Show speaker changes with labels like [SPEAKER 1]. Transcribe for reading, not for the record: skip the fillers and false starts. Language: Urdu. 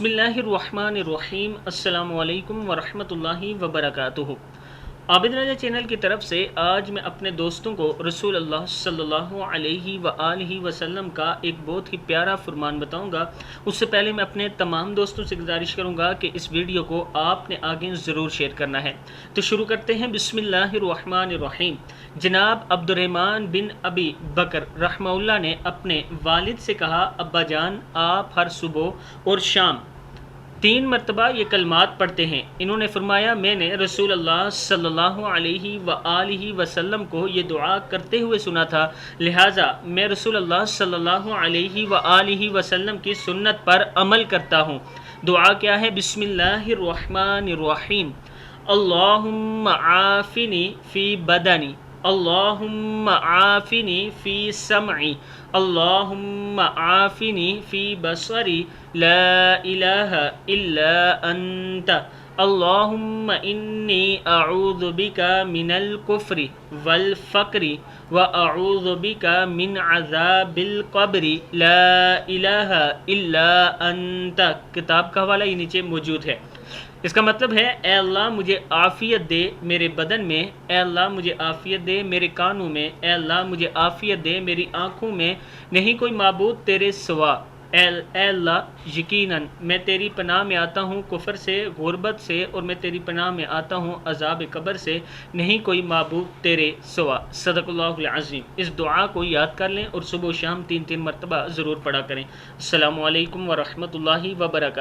[SPEAKER 1] بسم اللہ الرحمن الرحیم۔ السلام علیکم ورحمۃ اللہ وبرکاتہ۔ عابد رضا چینل کی طرف سے آج میں اپنے دوستوں کو رسول اللہ صلی اللہ علیہ وآلہ وسلم کا ایک بہت ہی پیارا فرمان بتاؤں گا۔ اس سے پہلے میں اپنے تمام دوستوں سے گزارش کروں گا کہ اس ویڈیو کو آپ نے آگے ضرور شیئر کرنا ہے۔ تو شروع کرتے ہیں۔ بسم اللہ الرحمن الرحیم۔ جناب عبد الرحمن بن ابی بکر رحمہ اللہ نے اپنے والد سے کہا، ابا جان، آپ ہر صبح اور شام 3 مرتبہ یہ کلمات پڑھتے ہیں۔ انہوں نے فرمایا، میں نے رسول اللہ صلی اللہ علیہ وآلہ وسلم کو یہ دعا کرتے ہوئے سنا تھا، لہٰذا میں رسول اللہ صلی اللہ علیہ وآلہ وسلم کی سنت پر عمل کرتا ہوں۔ دعا کیا ہے؟ بسم اللہ الرحمن الرحیم۔ اللہم عافنی فی بدنی، اللہم عافنی فی سمعی، اللہم عافنی فی بصری، لا الہ الا انت، اللہم انی اعوذ بک من الکفر والفقر واعوذ بک من عذاب القبر، لا الہ الا انت۔ کتاب کا حوالہ یہ نیچے موجود ہے۔ اس کا مطلب ہے، اے اللہ مجھے عافیت دے میرے بدن میں، اے اللہ مجھے عافیت دے میرے کانوں میں، اے اللہ مجھے عافیت دے میری آنکھوں میں، نہیں کوئی معبود تیرے سوا۔ اے اللہ یقیناً میں تیری پناہ میں آتا ہوں کفر سے، غربت سے، اور میں تیری پناہ میں آتا ہوں عذاب قبر سے، نہیں کوئی معبود تیرے سوا۔ صدق اللہ العظیم۔ اس دعا کو یاد کر لیں اور صبح و شام 3 مرتبہ ضرور پڑھا کریں۔ السلام علیکم ورحمۃ اللہ وبرکاتہ۔